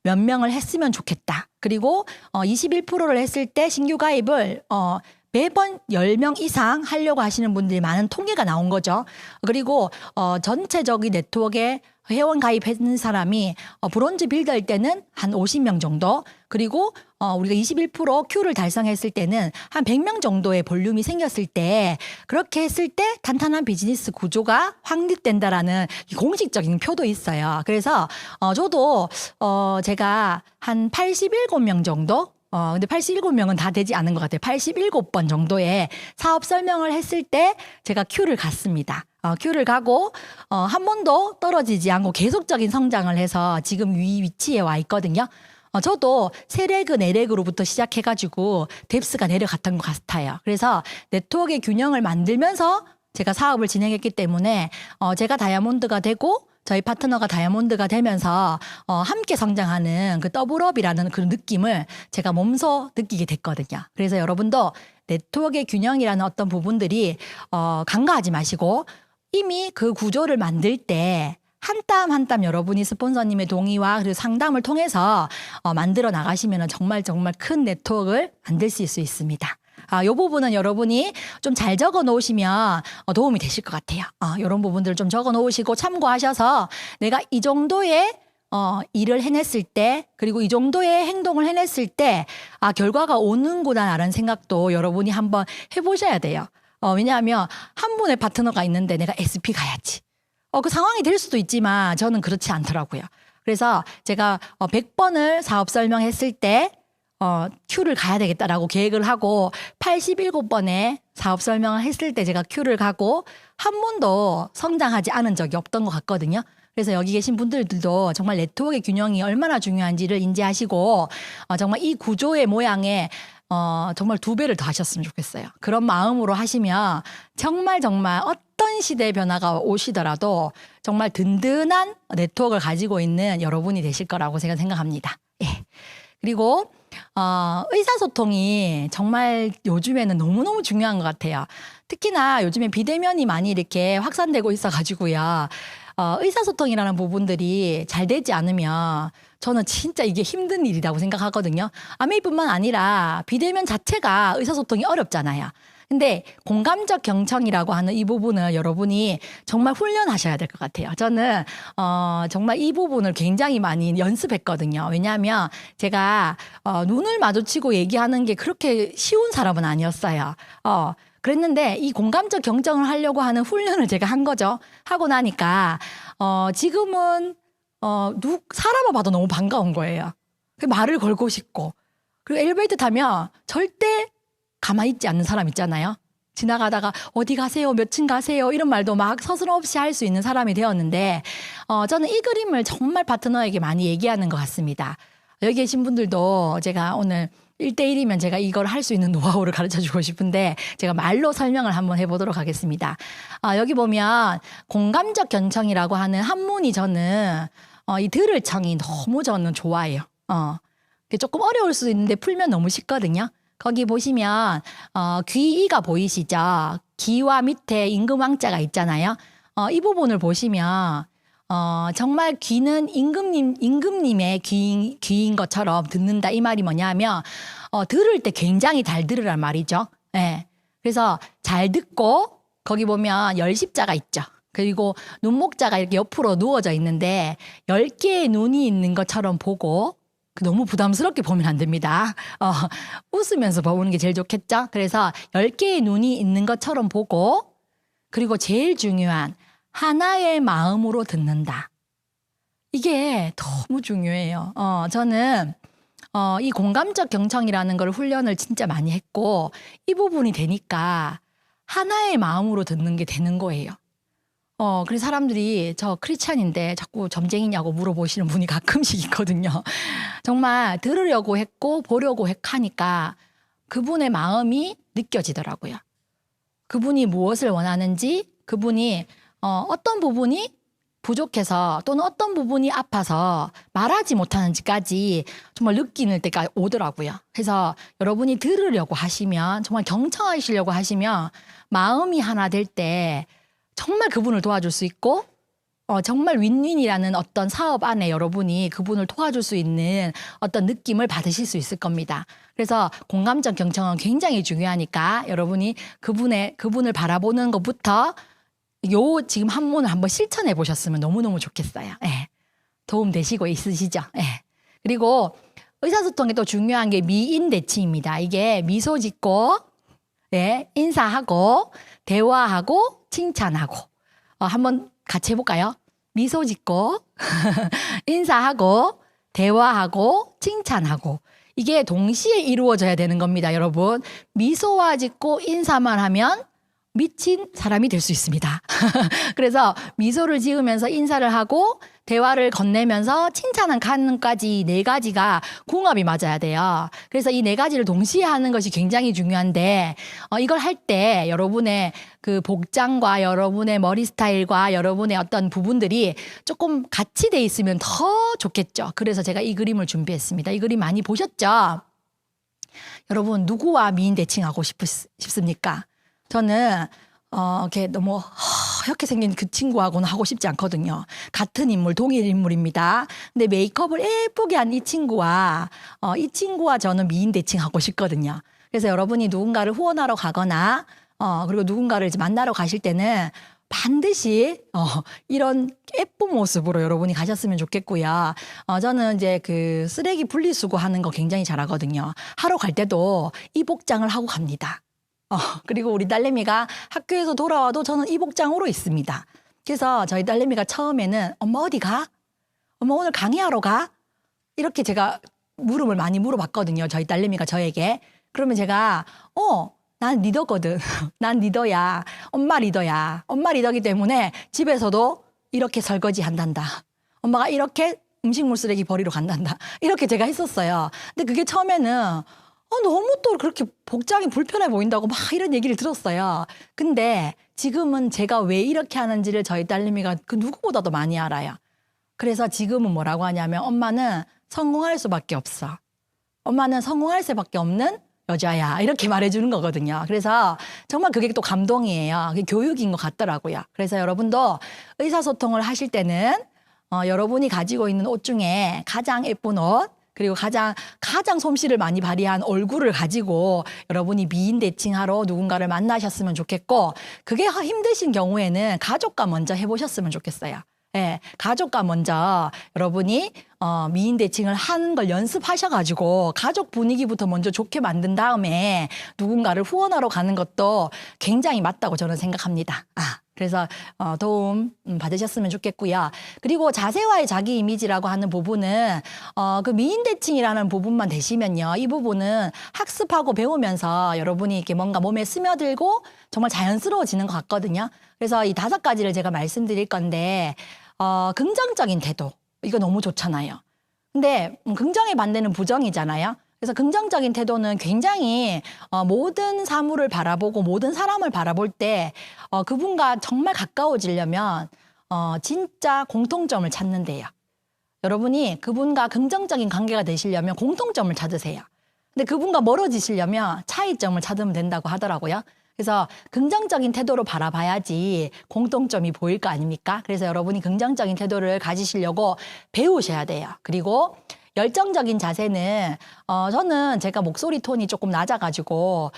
몇 명을 했으면 좋겠다. 그리고 21%를 했을 때 신규 가입을 매번 10명 이상 하려고 하시는 분들이 많은 통계가 나온 거죠. 그리고 전체적인 네트워크에 회원 가입했는 사람이 브론즈 빌더일 때는 한 50명 정도 그리고 우리가 21% Q를 달성했을 때는 한 100명 정도의 볼륨이 생겼을 때 그렇게 했을 때 탄탄한 비즈니스 구조가 확립된다라는 공식적인 표도 있어요. 그래서 저도 제가 한 87명 정도 근데 87명은 다 되지 않은 것 같아요. 87번 정도의 사업 설명을 했을 때 제가 Q를 갔습니다. Q를 가고 한 번도 떨어지지 않고 계속적인 성장을 해서 지금 이 위치에 와 있거든요. 저도 3레그, 4레그로부터 시작해가지고 뎁스가 내려갔던 것 같아요. 그래서 네트워크의 균형을 만들면서 제가 사업을 진행했기 때문에 제가 다이아몬드가 되고 저희 파트너가 다이아몬드가 되면서 함께 성장하는 그 더블업이라는 그 느낌을 제가 몸소 느끼게 됐거든요. 그래서 여러분도 네트워크의 균형이라는 어떤 부분들이 간과하지 마시고 이미 그 구조를 만들 때 한 땀 한 땀 여러분이 스폰서님의 동의와 그리고 상담을 통해서 만들어 나가시면 정말 큰 네트워크를 만들 수 있습니다. 이 부분은 여러분이 좀 잘 적어 놓으시면 도움이 되실 것 같아요. 이런 부분들을 좀 적어 놓으시고 참고하셔서 내가 이 정도의 일을 해냈을 때 그리고 이 정도의 행동을 해냈을 때 결과가 오는구나 라는 생각도 여러분이 한번 해보셔야 돼요. 왜냐하면 한 분의 파트너가 있는데 내가 SP 가야지. 그 상황이 될 수도 있지만 저는 그렇지 않더라고요. 그래서 제가 100번을 사업 설명했을 때 Q를 가야 되겠다라고 계획을 하고 87번의 사업 설명을 했을 때 제가 Q를 가고 한 번도 성장하지 않은 적이 없던 것 같거든요. 그래서 여기 계신 분들도 정말 네트워크의 균형이 얼마나 중요한지를 인지하시고 정말 이 구조의 모양에 정말 2배를 더 하셨으면 좋겠어요. 그런 마음으로 하시면 정말 어떤 시대의 변화가 오시더라도 정말 든든한 네트워크를 가지고 있는 여러분이 되실 거라고 제가 생각합니다. 예. 그리고 의사소통이 정말 요즘에는 너무너무 중요한 것 같아요. 특히나 요즘에 비대면이 많이 이렇게 확산되고 있어가지고요. 의사소통이라는 부분들이 잘 되지 않으면 저는 진짜 이게 힘든 일이라고 생각하거든요. 아메이뿐만 아니라 비대면 자체가 의사소통이 어렵잖아요. 근데 공감적 경청이라고 하는 이 부분을 여러분이 정말 훈련하셔야 될 것 같아요. 저는 정말 이 부분을 굉장히 많이 연습했거든요. 왜냐하면 제가 눈을 마주치고 얘기하는 게 그렇게 쉬운 사람은 아니었어요. 그랬는데 이 공감적 경청을 하려고 하는 훈련을 제가 한 거죠. 하고 나니까 지금은 사람을 봐도 너무 반가운 거예요. 말을 걸고 싶고, 그리고 엘리베이터 타면 절대 가만히 있지 않는 사람 있잖아요. 지나가다가 어디 가세요, 몇 층 가세요 이런 말도 막 서슴없이 할 수 있는 사람이 되었는데 저는 이 그림을 정말 파트너에게 많이 얘기하는 것 같습니다. 여기 계신 분들도 제가 오늘 1대1이면 제가 이걸 할 수 있는 노하우를 가르쳐주고 싶은데 제가 말로 설명을 한번 해보도록 하겠습니다. 여기 보면 공감적 경청이라고 하는 한문이 저는 이 들을 청이 너무 저는 좋아해요. 조금 어려울 수 있는데 풀면 너무 쉽거든요. 거기 보시면 귀이가 보이시죠? 기와 밑에 임금왕자가 있잖아요. 이 부분을 보시면 정말 귀는 임금님의 귀인 것처럼 듣는다 이 말이 뭐냐면 들을 때 굉장히 잘 들으란 말이죠. 네. 그래서 잘 듣고 거기 보면 열십자가 있죠. 그리고 눈목자가 이렇게 옆으로 누워져 있는데 10개의 눈이 있는 것처럼 보고 너무 부담스럽게 보면 안 됩니다. 웃으면서 보는 게 제일 좋겠죠. 그래서 10개의 눈이 있는 것처럼 보고 그리고 제일 중요한 하나의 마음으로 듣는다. 이게 너무 중요해요. 저는 이 공감적 경청이라는 걸 훈련을 진짜 많이 했고 이 부분이 되니까 하나의 마음으로 듣는 게 되는 거예요. 그래서 사람들이 저 크리스찬인데 자꾸 점쟁이냐고 물어보시는 분이 가끔씩 있거든요. 정말 들으려고 했고 보려고 하니까 그분의 마음이 느껴지더라고요. 그분이 무엇을 원하는지, 그분이 어떤 부분이 부족해서 또는 어떤 부분이 아파서 말하지 못하는지까지 정말 느끼는 때가 오더라고요. 그래서 여러분이 들으려고 하시면, 정말 경청하시려고 하시면 마음이 하나 될 때 정말 그분을 도와줄 수 있고 정말 윈윈이라는 어떤 사업 안에 여러분이 그분을 도와줄 수 있는 어떤 느낌을 받으실 수 있을 겁니다. 그래서 공감적 경청은 굉장히 중요하니까 여러분이 그분을 바라보는 것부터 지금 한문을 한번 실천해 보셨으면 너무너무 좋겠어요. 예. 도움 되시고 있으시죠? 예. 그리고 의사소통에 또 중요한 게 미인대칭입니다. 이게 미소 짓고 예, 인사하고 대화하고 칭찬하고 한번 같이 해볼까요? 미소 짓고 인사하고 대화하고 칭찬하고 이게 동시에 이루어져야 되는 겁니다. 여러분 미소와 짓고 인사만 하면 미친 사람이 될 수 있습니다. 그래서 미소를 지으면서 인사를 하고 대화를 건네면서 칭찬을 하는까지 4가지가 궁합이 맞아야 돼요. 그래서 이 4가지를 동시에 하는 것이 굉장히 중요한데 이걸 할 때 여러분의 그 복장과 여러분의 머리 스타일과 여러분의 어떤 부분들이 조금 같이 돼 있으면 더 좋겠죠. 그래서 제가 이 그림을 준비했습니다. 이 그림 많이 보셨죠? 여러분 누구와 미인 대칭하고 싶습니까? 저는 이렇게 너무 허옇게 생긴 그 친구하고는 하고 싶지 않거든요. 같은 인물, 동일 인물입니다. 근데 메이크업을 예쁘게 한 이 친구와 저는 미인 대칭하고 싶거든요. 그래서 여러분이 누군가를 후원하러 가거나 그리고 누군가를 이제 만나러 가실 때는 반드시 이런 예쁜 모습으로 여러분이 가셨으면 좋겠고요. 저는 이제 그 쓰레기 분리수거 하는 거 굉장히 잘하거든요. 하러 갈 때도 이 복장을 하고 갑니다. 그리고 우리 딸내미가 학교에서 돌아와도 저는 이 복장으로 있습니다. 그래서 저희 딸내미가 처음에는 엄마 어디 가? 엄마 오늘 강의하러 가? 이렇게 제가 물음을 많이 물어봤거든요. 저희 딸내미가 저에게. 그러면 제가 난 리더거든. 난 리더야. 엄마 리더야. 엄마 리더기 때문에 집에서도 이렇게 설거지 한단다. 엄마가 이렇게 음식물 쓰레기 버리러 간단다. 이렇게 제가 했었어요. 근데 그게 처음에는 너무 또 그렇게 복장이 불편해 보인다고 막 이런 얘기를 들었어요. 근데 지금은 제가 왜 이렇게 하는지를 저희 딸내미가 그 누구보다도 많이 알아요. 그래서 지금은 뭐라고 하냐면 엄마는 성공할 수밖에 없어. 엄마는 성공할 수밖에 없는 여자야 이렇게 말해주는 거거든요. 그래서 정말 그게 또 감동이에요. 그게 교육인 것 같더라고요. 그래서 여러분도 의사소통을 하실 때는 여러분이 가지고 있는 옷 중에 가장 예쁜 옷 그리고 가장 솜씨를 많이 발휘한 얼굴을 가지고 여러분이 미인 대칭하러 누군가를 만나셨으면 좋겠고 그게 힘드신 경우에는 가족과 먼저 해보셨으면 좋겠어요. 예, 가족과 먼저 여러분이 미인 대칭을 하는 걸 연습하셔가지고 가족 분위기부터 먼저 좋게 만든 다음에 누군가를 후원하러 가는 것도 굉장히 맞다고 저는 생각합니다. 그래서 도움 받으셨으면 좋겠고요. 그리고 자세와의 자기 이미지라고 하는 부분은 그 미인 대칭이라는 부분만 되시면요. 이 부분은 학습하고 배우면서 여러분이 이렇게 뭔가 몸에 스며들고 정말 자연스러워지는 것 같거든요. 그래서 이 5가지를 제가 말씀드릴 건데 긍정적인 태도 이거 너무 좋잖아요. 근데 긍정의 반대는 부정이잖아요. 그래서 긍정적인 태도는 굉장히 모든 사물을 바라보고 모든 사람을 바라볼 때 그분과 정말 가까워지려면 진짜 공통점을 찾는데요. 여러분이 그분과 긍정적인 관계가 되시려면 공통점을 찾으세요. 근데 그분과 멀어지시려면 차이점을 찾으면 된다고 하더라고요. 그래서 긍정적인 태도로 바라봐야지 공통점이 보일 거 아닙니까? 그래서 여러분이 긍정적인 태도를 가지시려고 배우셔야 돼요. 그리고 열정적인 자세는 저는 제가 목소리 톤이 조금 낮아가지고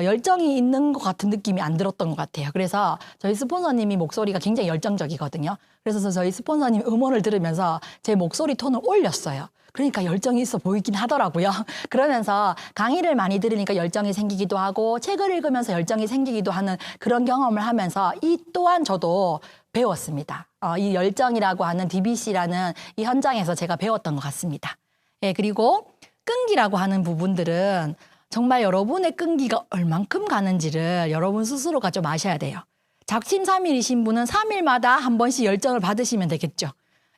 열정이 있는 것 같은 느낌이 안 들었던 것 같아요. 그래서 저희 스폰서님이 목소리가 굉장히 열정적이거든요. 그래서 저희 스폰서님 음원을 들으면서 제 목소리 톤을 올렸어요. 그러니까 열정이 있어 보이긴 하더라고요. 그러면서 강의를 많이 들으니까 열정이 생기기도 하고 책을 읽으면서 열정이 생기기도 하는 그런 경험을 하면서 이 또한 저도 배웠습니다. 이 열정이라고 하는 DBC라는 이 현장에서 제가 배웠던 것 같습니다. 예, 그리고 끈기라고 하는 부분들은 정말 여러분의 끈기가 얼만큼 가는지를 여러분 스스로가 좀 아셔야 돼요. 작심삼일이신 분은 3일마다 한 번씩 열정을 받으시면 되겠죠.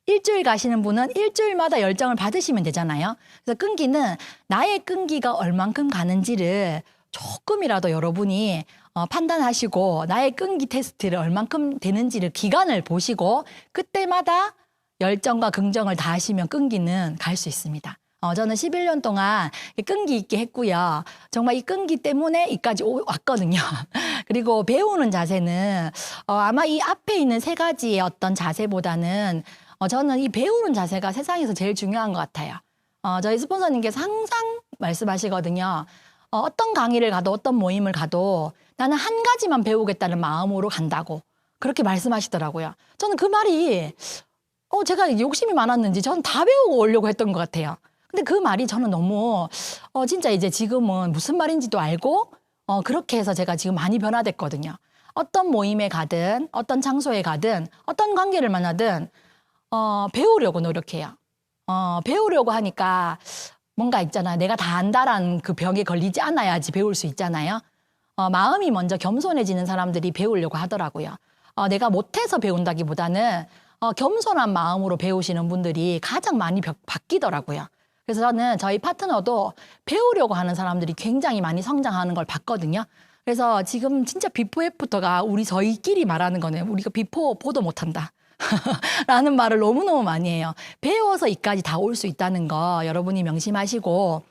일주일 가시는 분은 일주일마다 열정을 받으시면 되잖아요. 그래서 끈기는 나의 끈기가 얼만큼 가는지를 조금이라도 여러분이 판단하시고 나의 끈기 테스트를 얼만큼 되는지를 기간을 보시고 그때마다 열정과 긍정을 다하시면 끈기는 갈 수 있습니다. 저는 11년 동안 끈기 있게 했고요. 정말 이 끈기 때문에 이까지 왔거든요. 그리고 배우는 자세는 아마 이 앞에 있는 3가지의 어떤 자세보다는 저는 이 배우는 자세가 세상에서 제일 중요한 것 같아요. 저희 스폰서님께서 항상 말씀하시거든요. 어떤 강의를 가도 어떤 모임을 가도 나는 한 가지만 배우겠다는 마음으로 간다고 그렇게 말씀하시더라고요. 저는 그 말이 제가 욕심이 많았는지 저는 다 배우고 오려고 했던 것 같아요. 근데 그 말이 저는 너무 진짜 이제 지금은 무슨 말인지도 알고 그렇게 해서 제가 지금 많이 변화됐거든요. 어떤 모임에 가든 어떤 장소에 가든 어떤 관계를 만나든 배우려고 노력해요. 배우려고 하니까 뭔가 있잖아요. 내가 다 안다라는 그 벽에 걸리지 않아야지 배울 수 있잖아요. 마음이 먼저 겸손해지는 사람들이 배우려고 하더라고요. 내가 못해서 배운다기보다는 겸손한 마음으로 배우시는 분들이 가장 많이 바뀌더라고요. 그래서 저는 저희 파트너도 배우려고 하는 사람들이 굉장히 많이 성장하는 걸 봤거든요. 그래서 지금 진짜 비포 애프터가 저희끼리 말하는 거는 우리가 비포 보도 못한다. 라는 말을 너무너무 많이 해요. 배워서 이까지 다 올 수 있다는 거 여러분이 명심하시고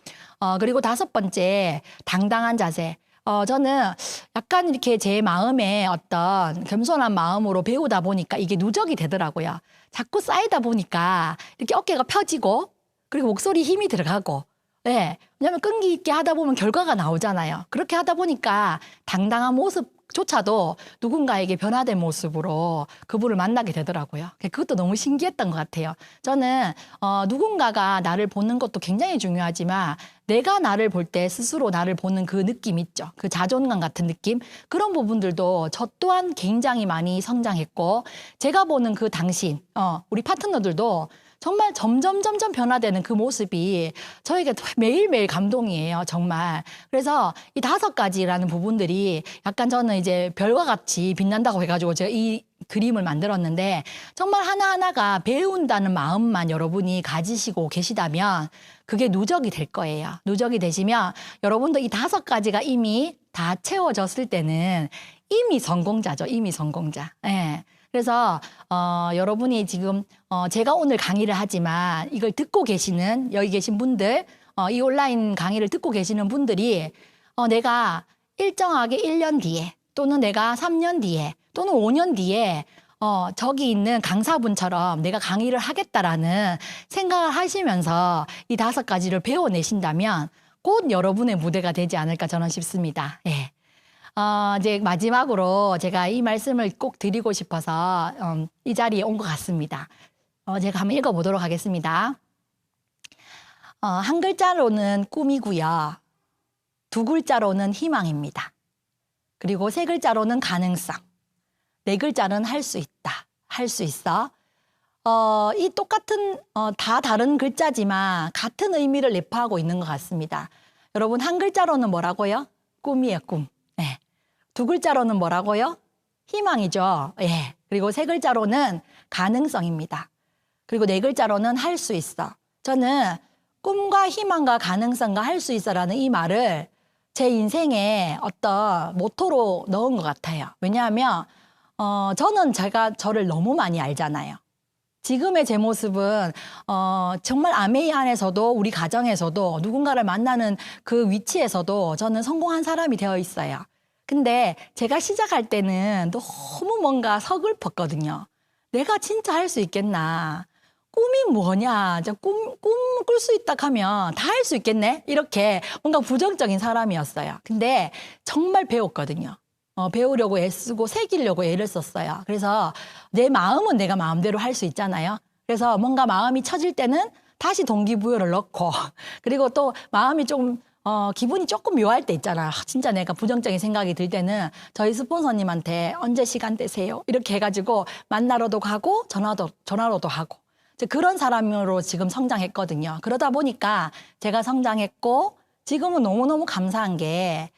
그리고 5번째 당당한 자세. 저는 약간 이렇게 제 마음에 어떤 겸손한 마음으로 배우다 보니까 이게 누적이 되더라고요. 자꾸 쌓이다 보니까 이렇게 어깨가 펴지고 그리고 목소리 힘이 들어가고 네. 왜냐하면 끈기 있게 하다 보면 결과가 나오잖아요. 그렇게 하다 보니까 당당한 모습조차도 누군가에게 변화된 모습으로 그분을 만나게 되더라고요. 그것도 너무 신기했던 것 같아요. 저는 누군가가 나를 보는 것도 굉장히 중요하지만 내가 나를 볼 때 스스로 나를 보는 그 느낌 있죠. 그 자존감 같은 느낌. 그런 부분들도 저 또한 굉장히 많이 성장했고 제가 보는 그 당신, 우리 파트너들도 정말 점점 변화되는 그 모습이 저에게 매일매일 감동이에요. 정말. 그래서 이 5가지라는 부분들이 약간 저는 이제 별과 같이 빛난다고 해가지고 제가 이 그림을 만들었는데 정말 하나하나가 배운다는 마음만 여러분이 가지시고 계시다면 그게 누적이 될 거예요. 누적이 되시면 여러분도 이 5가지가 이미 다 채워졌을 때는 이미 성공자죠. 이미 성공자. 예. 그래서 여러분이 지금 제가 오늘 강의를 하지만 이걸 듣고 계시는 여기 계신 분들 이 온라인 강의를 듣고 계시는 분들이 내가 일정하게 1년 뒤에 또는 내가 3년 뒤에 또는 5년 뒤에 저기 있는 강사분처럼 내가 강의를 하겠다라는 생각을 하시면서 이 5가지를 배워내신다면 곧 여러분의 무대가 되지 않을까 저는 싶습니다. 예. 이제 마지막으로 제가 이 말씀을 꼭 드리고 싶어서 이 자리에 온 것 같습니다. 제가 한번 읽어보도록 하겠습니다. 한 글자로는 꿈이고요. 2글자로는 희망입니다. 그리고 3글자로는 가능성. 4글자는 할 수 있다. 할 수 있어. 이 똑같은 다 다른 글자지만 같은 의미를 내포하고 있는 것 같습니다. 여러분 한 글자로는 뭐라고요? 꿈이에요, 꿈. 네. 2글자로는 뭐라고요? 희망이죠. 예. 그리고 3글자로는 가능성입니다. 그리고 4글자로는 할 수 있어. 저는 꿈과 희망과 가능성과 할 수 있어라는 이 말을 제 인생에 어떤 모토로 넣은 것 같아요. 왜냐하면 저는 제가 저를 너무 많이 알잖아요. 지금의 제 모습은 정말 아메이 안에서도 우리 가정에서도 누군가를 만나는 그 위치에서도 저는 성공한 사람이 되어 있어요. 근데 제가 시작할 때는 너무 뭔가 서글펐거든요. 내가 진짜 할 수 있겠나? 꿈이 뭐냐? 꿈 꿀 수 있다 하면 다 할 수 있겠네? 이렇게 뭔가 부정적인 사람이었어요. 근데 정말 배웠거든요. 배우려고 애쓰고 새기려고 애를 썼어요. 그래서 내 마음은 내가 마음대로 할 수 있잖아요. 그래서 뭔가 마음이 처질 때는 다시 동기부여를 넣고 그리고 또 마음이 좀 기분이 조금 묘할 때 있잖아요. 진짜 내가 부정적인 생각이 들 때는 저희 스폰서님한테 언제 시간 되세요? 이렇게 해가지고 만나러도 가고 전화로도 하고 그런 사람으로 지금 성장했거든요. 그러다 보니까 제가 성장했고 지금은 너무너무 감사한 게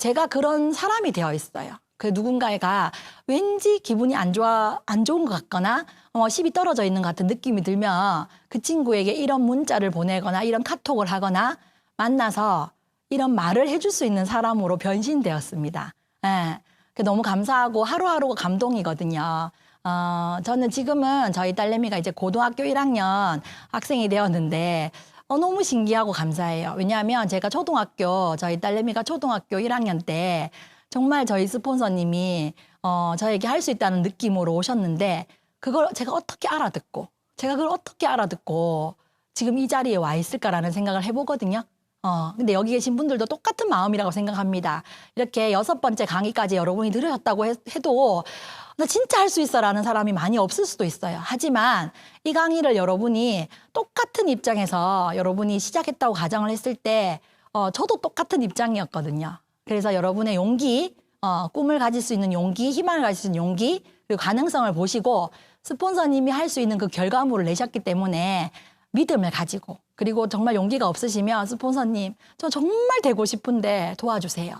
제가 그런 사람이 되어 있어요. 그 누군가가 왠지 기분이 안 좋은 것 같거나 십이 떨어져 있는 것 같은 느낌이 들면 그 친구에게 이런 문자를 보내거나 이런 카톡을 하거나 만나서 이런 말을 해줄 수 있는 사람으로 변신되었습니다. 예. 너무 감사하고 하루하루가 감동이거든요. 저는 지금은 저희 딸내미가 이제 고등학교 1학년 학생이 되었는데 너무 신기하고 감사해요. 왜냐하면 제가 저희 딸내미가 초등학교 1학년 때 정말 저희 스폰서님이 저에게 할 수 있다는 느낌으로 오셨는데 그걸 제가 어떻게 알아듣고 지금 이 자리에 와 있을까라는 생각을 해보거든요. 근데 여기 계신 분들도 똑같은 마음이라고 생각합니다. 이렇게 6번째 강의까지 여러분이 들으셨다고 해도 나 진짜 할 수 있어라는 사람이 많이 없을 수도 있어요. 하지만 이 강의를 여러분이 똑같은 입장에서 여러분이 시작했다고 가정을 했을 때 저도 똑같은 입장이었거든요. 그래서 여러분의 용기, 꿈을 가질 수 있는 용기, 희망을 가질 수 있는 용기, 그리고 가능성을 보시고 스폰서님이 할 수 있는 그 결과물을 내셨기 때문에 믿음을 가지고 그리고 정말 용기가 없으시면 스폰서님 저 정말 되고 싶은데 도와주세요.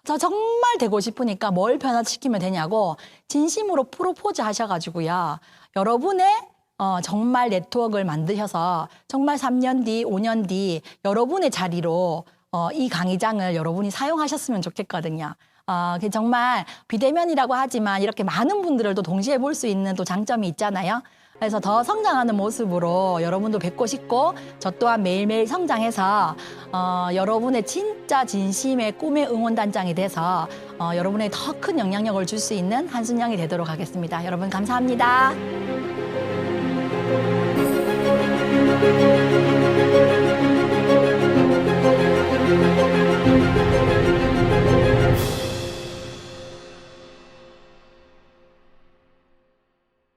저 정말 되고 싶으니까 뭘 변화시키면 되냐고 진심으로 프로포즈 하셔가지고요. 여러분의 정말 네트워크를 만드셔서 정말 3년 뒤, 5년 뒤 여러분의 자리로 이 강의장을 여러분이 사용하셨으면 좋겠거든요. 정말 비대면이라고 하지만 이렇게 많은 분들을 또 동시에 볼 수 있는 또 장점이 있잖아요. 그래서 더 성장하는 모습으로 여러분도 뵙고 싶고 저 또한 매일매일 성장해서 여러분의 진짜 진심의 꿈의 응원단장이 돼서 여러분의 더 큰 영향력을 줄 수 있는 한순영이 되도록 하겠습니다. 여러분 감사합니다.